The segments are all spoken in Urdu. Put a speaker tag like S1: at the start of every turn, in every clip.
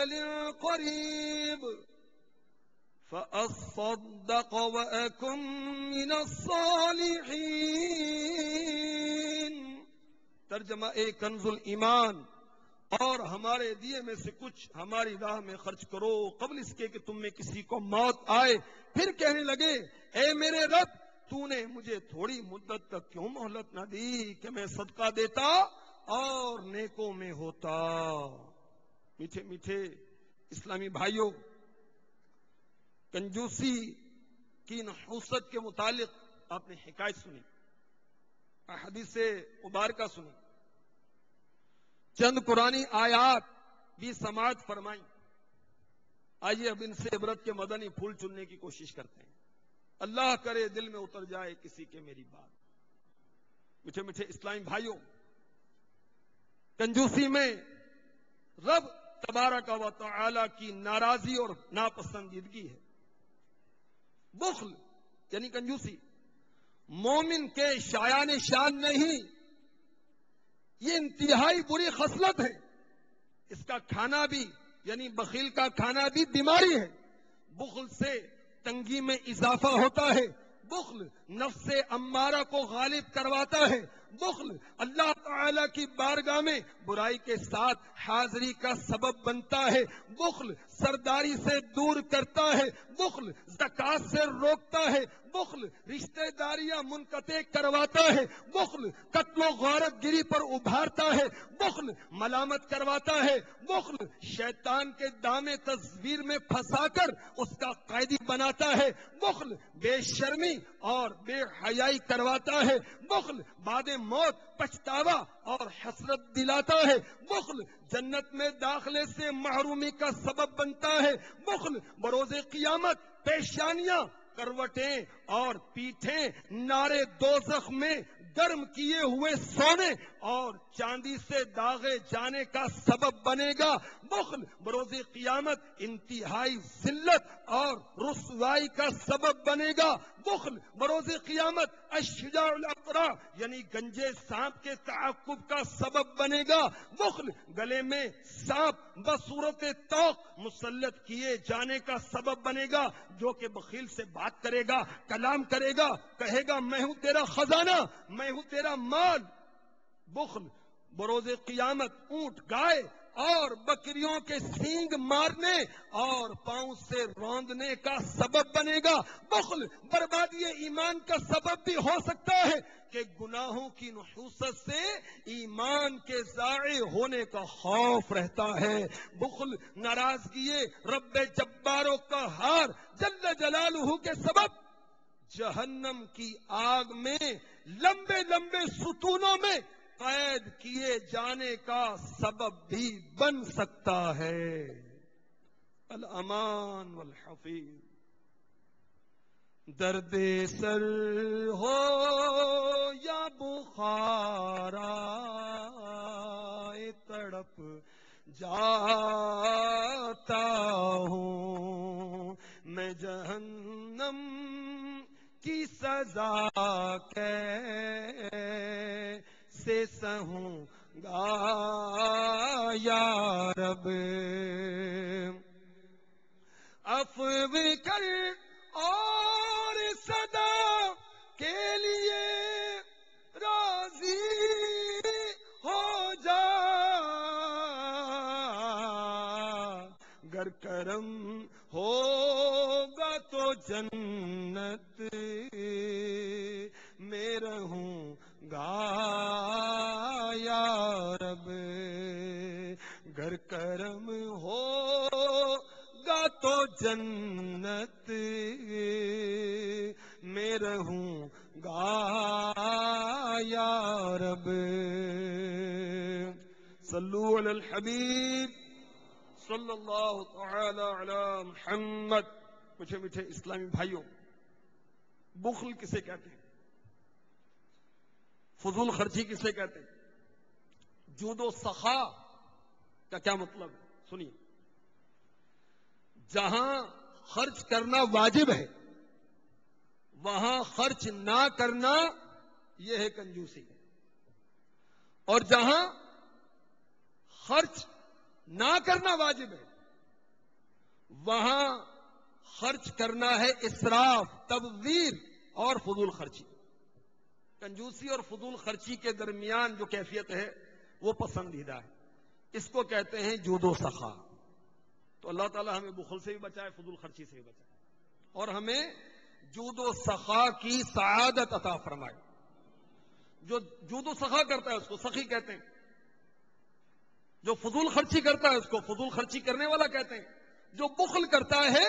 S1: أجل قريب فأصدق وأكن من الصالحين۔ ترجمہ کنز الایمان، اور ہمارے دیے میں سے کچھ ہماری راہ میں خرچ کرو قبل اس کے کہ تم میں کسی کو موت آئے، پھر کہنے لگے اے میرے رب تو نے مجھے تھوڑی مدت تک کیوں مہلت نہ دی کہ میں صدقہ دیتا اور نیکوں میں ہوتا۔ میٹھے میٹھے اسلامی بھائیوں، کنجوسی کی نحوست کے متعلق آپ نے حکایت سنی، احادیث مبارکہ سنی، چند قرآنی آیات بھی سماعت فرمائیں۔ آئیے اب ان سے عبرت کے مدنی پھول چننے کی کوشش کرتے ہیں، اللہ کرے دل میں اتر جائے کسی کے میری بات۔ میٹھے میٹھے اسلامی بھائیوں، کنجوسی میں رب تبارک و تعالی کی ناراضی اور ناپسندیدگی ہے۔ بخل یعنی کنجوسی مومن کے شایان شان نہیں، یہ انتہائی بری خصلت ہے۔ اس کا کھانا بھی یعنی بخیل کا کھانا بھی بیماری ہے۔ بخل سے تنگی میں اضافہ ہوتا ہے، بخل نفس امارہ کو غالب کرواتا ہے، بخل اللہ تعالی کی بارگاہ میں برائی کے ساتھ حاضری کا سبب بنتا ہے، بخل سرداری سے دور کرتا ہے، بخل زکات سے روکتا ہے، بخل رشتہ داریاں منقطع کرواتا ہے، بخل قتل و غارت گری پر ابھارتا ہے، بخل ملامت کرواتا ہے، بخل شیطان کے دامے تصویر میں پھنسا کر اس کا قیدی بناتا ہے، بخل بے شرمی اور بے حیائی کرواتا ہے، بخل بعد موت پچھتاوا اور حسرت دلاتا ہے، بخل جنت میں داخلے سے محرومی کا سبب بنتا ہے، بخل بروز قیامت پیشانیاں، کروٹیں اور پیٹھیں نارے دوزخ میں گرم کیے ہوئے سونے اور چاندی سے داغے جانے کا سبب بنے گا، بخل بروز قیامت انتہائی ذلت اور رسوائی کا سبب بنے گا، بخل بروز قیامت الشجاع الاقرع یعنی گنجے سانپ کے تعاقب کا سبب بنے گا، بخل گلے میں سانپ بصورت توق مسلط کیے جانے کا سبب بنے گا۔ جو کہ بخیل سے بات کرے گا، کلام کرے گا، کہے گا میں ہوں تیرا خزانہ، میں ہوں تیرا مال، بخل بروز قیامت اونٹ، گائے اور بکریوں کے سینگ مارنے اور پاؤں سے روندنے کا سبب بنے گا، بخل بربادی ایمان کا سبب بھی ہو سکتا ہے کہ گناہوں کی نحوست سے ایمان کے ضائع ہونے کا خوف رہتا ہے، بخل ناراضگی رب جبار و قہار جل جلالہ کے سبب جہنم کی آگ میں لمبے لمبے ستونوں میں قید کیے جانے کا سبب بھی بن سکتا ہے۔ الامان والحفیظ، درد سر ہو یا بخارائے تڑپ جاتا ہوں میں جہنم کی سزا کیسے سہوں گا یا رب، عفو کر اور صدا کے لیے راضی ہو جا، گر کرم ہوگا تو جنت میں رہوں گا یا رب، گر کرم ہوگا تو جنت میں رہوں گا یا رب۔ صلو علی الحبیب صلی اللہ تعالی علی محمد۔ مجھے میٹھے اسلامی بھائیوں، بخل کسے کہتے ہیں؟ فضول خرچی کسے کہتے ہیں؟ جود و سخا کا کیا مطلب ہے؟ سنیے، جہاں خرچ کرنا واجب ہے وہاں خرچ نہ کرنا یہ ہے کنجوسی، اور جہاں خرچ نہ کرنا واجب ہے وہاں خرچ کرنا ہے اسراف، تبذیر اور فضول خرچی. کنجوسی اور فضول خرچی کے درمیان جو کیفیت ہے وہ پسندیدہ ہے. اس کو کہتے ہیں جود و سخا. تو اللہ تعالیٰ ہمیں بخل سے بھی بچائے، فضول خرچی سے بھی بچائے، اور ہمیں جود و سخا کی سعادت عطا فرمائے. جو جود و سخا کرتا ہے اس کو سخی کہتے ہیں، جو فضول خرچی کرتا ہے اس کو فضول خرچی کرنے والا کہتے ہیں، جو بخل کرتا ہے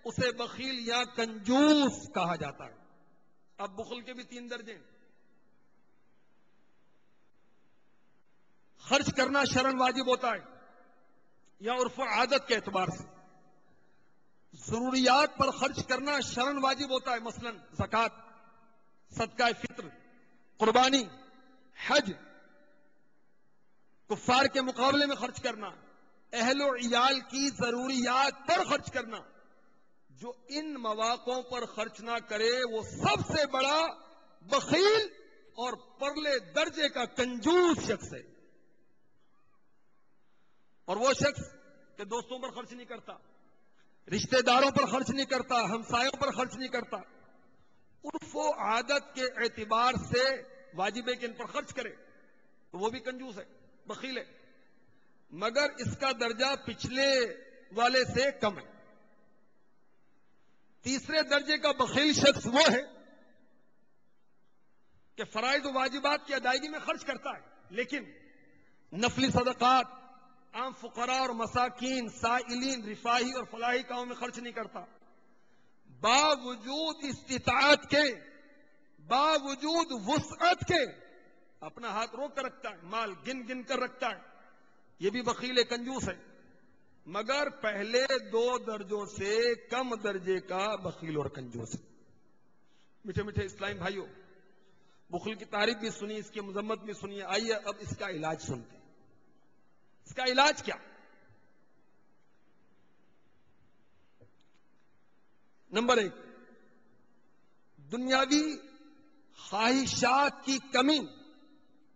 S1: اسے بخیل یا کنجوس کہا جاتا ہے. اب بخل کے بھی 3 درجے ہیں. خرچ کرنا شرعاً واجب ہوتا ہے یا عرف و عادت کے اعتبار سے. ضروریات پر خرچ کرنا شرعاً واجب ہوتا ہے، مثلا زکوٰۃ، صدقہ فطر، قربانی، حج. کفار کے مقابلے میں خرچ کرنا، اہل و عیال کی ضروریات پر خرچ کرنا. جو ان مواقعوں پر خرچ نہ کرے وہ سب سے بڑا بخیل اور پرلے درجے کا کنجوس شخص ہے. اور وہ شخص کہ دوستوں پر خرچ نہیں کرتا، رشتہ داروں پر خرچ نہیں کرتا، ہمسایوں پر خرچ نہیں کرتا. عرف و عادت کے اعتبار سے واجب ہے کہ ان پر خرچ کرے، تو وہ بھی کنجوس ہے، بخیل ہے، مگر اس کا درجہ پچھلے والے سے کم ہے. تیسرے درجے کا بخیل شخص وہ ہے کہ فرائض و واجبات کی ادائیگی میں خرچ کرتا ہے، لیکن نفلی صدقات، عام فقراء اور مساکین، سائلین، رفاہی اور فلاحی کاموں میں خرچ نہیں کرتا. باوجود استطاعت کے، باوجود وسعت کے اپنا ہاتھ روک کر رکھتا ہے، مال گن گن کر رکھتا ہے. یہ بھی بخیل کنجوس ہے، مگر پہلے 2 درجوں سے کم درجے کا بخیل اور کنجوس ہے. میٹھے میٹھے اسلام بھائیوں، بخل کی تعریف بھی سنی، اس کی مذمت بھی سنی. آئیے اب اس کا علاج سنتے ہیں. اس کا علاج کیا؟ نمبر 1، دنیاوی خواہشات کی کمی،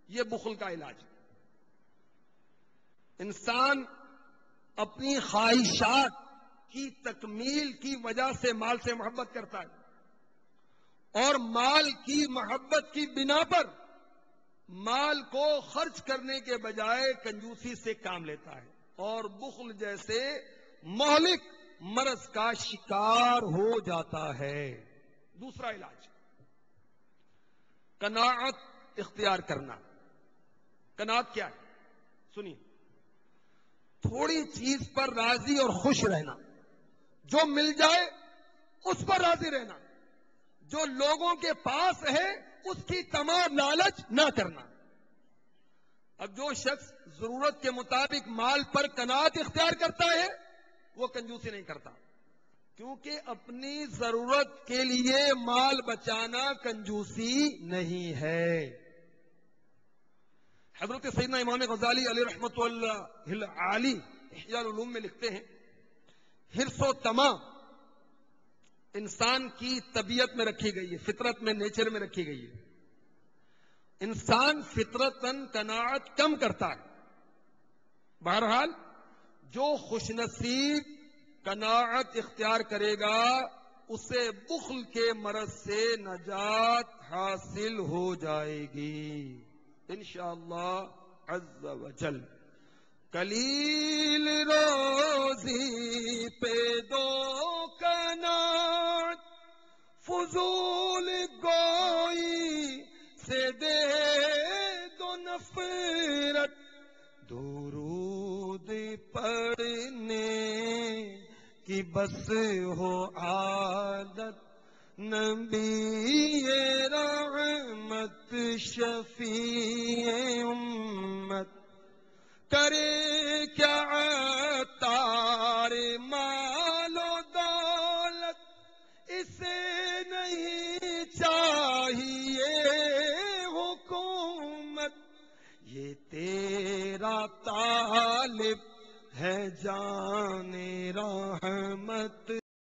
S1: یہ بخل کا علاج ہے. انسان اپنی خواہشات کی تکمیل کی وجہ سے مال سے محبت کرتا ہے، اور مال کی محبت کی بنا پر مال کو خرچ کرنے کے بجائے کنجوسی سے کام لیتا ہے، اور بخل جیسے مہلک مرض کا شکار ہو جاتا ہے. دوسرا علاج، قناعت اختیار کرنا. قناعت کیا ہے؟ سنیے. تھوڑی چیز پر راضی اور خوش رہنا، جو مل جائے اس پر راضی رہنا، جو لوگوں کے پاس ہے اس کی تمام لالچ نہ کرنا. اب جو شخص ضرورت کے مطابق مال پر قناعت اختیار کرتا ہے وہ کنجوسی نہیں کرتا، کیونکہ اپنی ضرورت کے لیے مال بچانا کنجوسی نہیں ہے. حضرت سیدنا امام غزالی علیہ رحمۃ اللہ علی احیاء العلوم میں لکھتے ہیں، حرص و طمع انسان کی طبیعت میں رکھی گئی ہے، فطرت میں، نیچر میں رکھی گئی ہے. انسان فطرتاً قناعت کم کرتا ہے. بہرحال جو خوش نصیب قناعت اختیار کرے گا اسے بخل کے مرض سے نجات حاصل ہو جائے گی انشاءاللہ عز و جل. قلیل روزی پہ دو قناعت، فضول گوئی سے دے دو نفرت، درود پڑھنے کی بس ہو عادت، نبی رحمت شفیع امت کرے